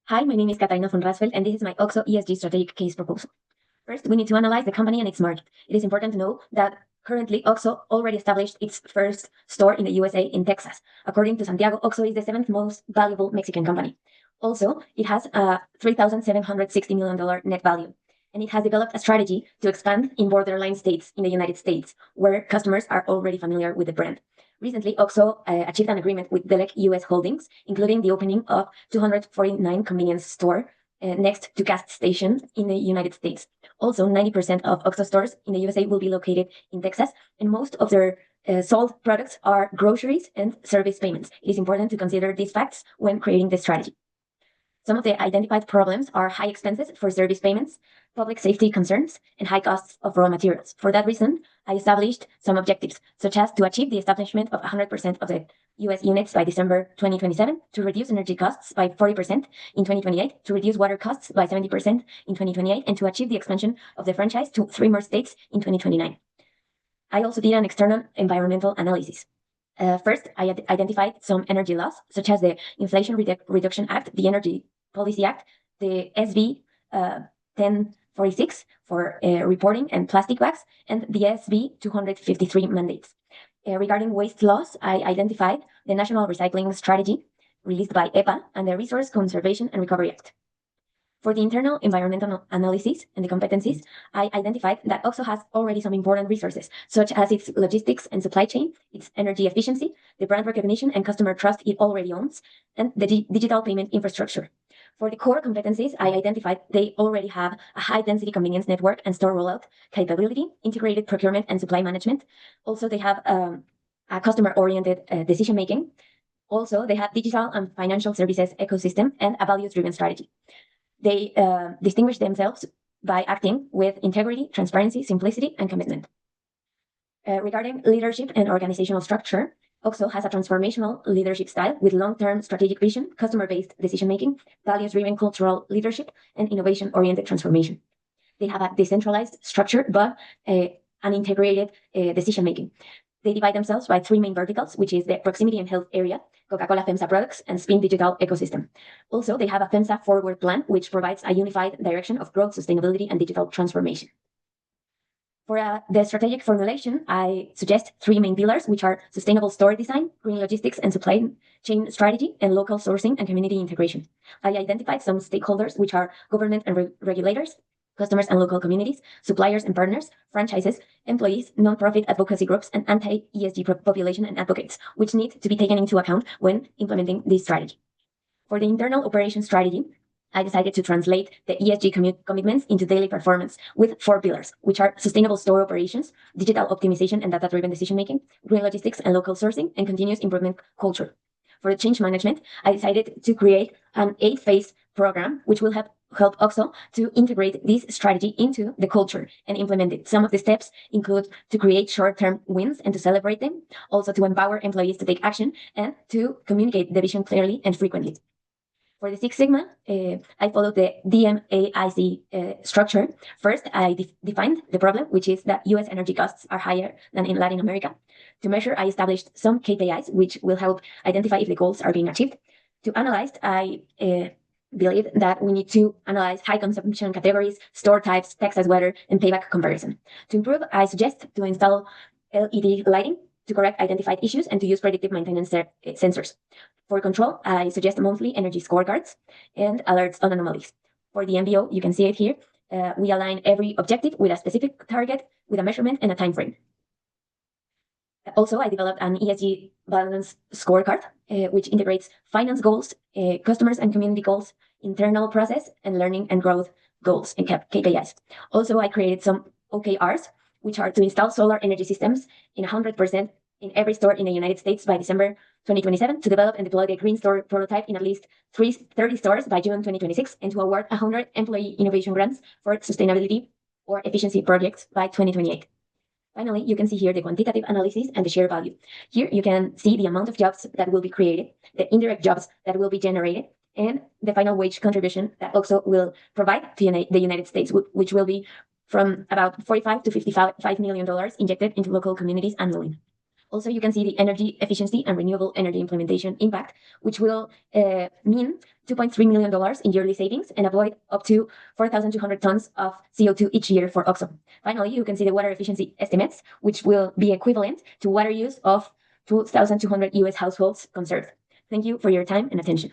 Hi, my name is Katarina von Rasfeld, and this is my OXO ESG strategic case proposal. First, we need to analyze the company and its market. It is important to know that currently OXO already established its first store in the USA in Texas. According to Santiago, OXO is the seventh most valuable Mexican company. Also, it has a $3,760 million net value, and it has developed a strategy to expand in borderline states in the United States, where customers are already familiar with the brand. Recently, OXO achieved an agreement with Delec US Holdings, including the opening of 249 convenience store next to gas stations in the United States. Also, 90% of OXO stores in the USA will be located in Texas, and most of their sold products are groceries and service payments. It is important to consider these facts when creating the strategy. Some of the identified problems are high expenses for service payments, public safety concerns, and high costs of raw materials. For that reason, I established some objectives, such as to achieve the establishment of 100% of the US units by December 2027, to reduce energy costs by 40% in 2028, to reduce water costs by 70% in 2028, and to achieve the expansion of the franchise to 3 more states in 2029. I also did an external environmental analysis. First, I identified some energy laws, such as the Inflation Reduction Act, the Energy Policy Act, the SB 1046 for reporting and plastic bags, and the SB 253 mandates. Regarding waste laws, I identified the National Recycling Strategy released by EPA and the Resource Conservation and Recovery Act. For the internal environmental analysis and the competencies, I identified that OXO has already some important resources, such as its logistics and supply chain, its energy efficiency, the brand recognition and customer trust it already owns, and the digital payment infrastructure. For the core competencies, I identified they already have a high-density convenience network and store rollout capability, integrated procurement and supply management. Also, they have a customer-oriented decision-making. Also, they have digital and financial services ecosystem and a values-driven strategy. They distinguish themselves by acting with integrity, transparency, simplicity, and commitment. Regarding leadership and organizational structure, OXO has a transformational leadership style with long-term strategic vision, customer-based decision-making, values-driven cultural leadership, and innovation-oriented transformation. They have a decentralized structure, but an integrated decision-making. They divide themselves by 3 main verticals, which is the proximity and health area, Coca-Cola FEMSA products, and Spin Digital ecosystem. Also, they have a FEMSA forward plan, which provides a unified direction of growth, sustainability, and digital transformation. For the strategic formulation, I suggest 3 main pillars, which are sustainable store design, green logistics and supply chain strategy, and local sourcing and community integration. I identified some stakeholders, which are government and regulators, customers and local communities, suppliers and partners, franchises, employees, non-profit advocacy groups, and anti-ESG population and advocates, which need to be taken into account when implementing this strategy. For the internal operation strategy, I decided to translate the ESG commitments into daily performance with 4 pillars, which are sustainable store operations, digital optimization and data-driven decision-making, green logistics and local sourcing, and continuous improvement culture. For the change management, I decided to create an 8-phase program, which will help OXO to integrate this strategy into the culture and implement it. Some of the steps include to create short-term wins and to celebrate them, also to empower employees to take action, and to communicate the vision clearly and frequently. For the Six Sigma, I followed the DMAIC structure. First, I defined the problem, which is that US energy costs are higher than in Latin America. To measure, I established some KPIs, which will help identify if the goals are being achieved. To analyze, I believe that we need to analyze high consumption categories, store types, Texas weather, and payback comparison. To improve, I suggest to install LED lighting to correct identified issues and to use predictive maintenance sensors. For control, I suggest monthly energy scorecards and alerts on anomalies. For the MBO, you can see it here. We align every objective with a specific target, with a measurement and a time frame. Also, I developed an ESG balance scorecard, which integrates finance goals, customers and community goals, internal process, and learning and growth goals and KPIs. Also, I created some OKRs, which are to install solar energy systems in 100% in every store in the United States by December 2027, to develop and deploy the green store prototype in at least 30 stores by June 2026, and to award 100 employee innovation grants for sustainability or efficiency projects by 2028. Finally, you can see here the quantitative analysis and the share value. Here you can see the amount of jobs that will be created, the indirect jobs that will be generated, and the final wage contribution that OXO will provide to the United States, which will be from about $45 to $55 million injected into local communities annually. Also, you can see the energy efficiency and renewable energy implementation impact, which will mean $2.3 million in yearly savings and avoid up to 4,200 tons of CO2 each year for OXO. Finally, you can see the water efficiency estimates, which will be equivalent to water use of 2,200 US households conserved. Thank you for your time and attention.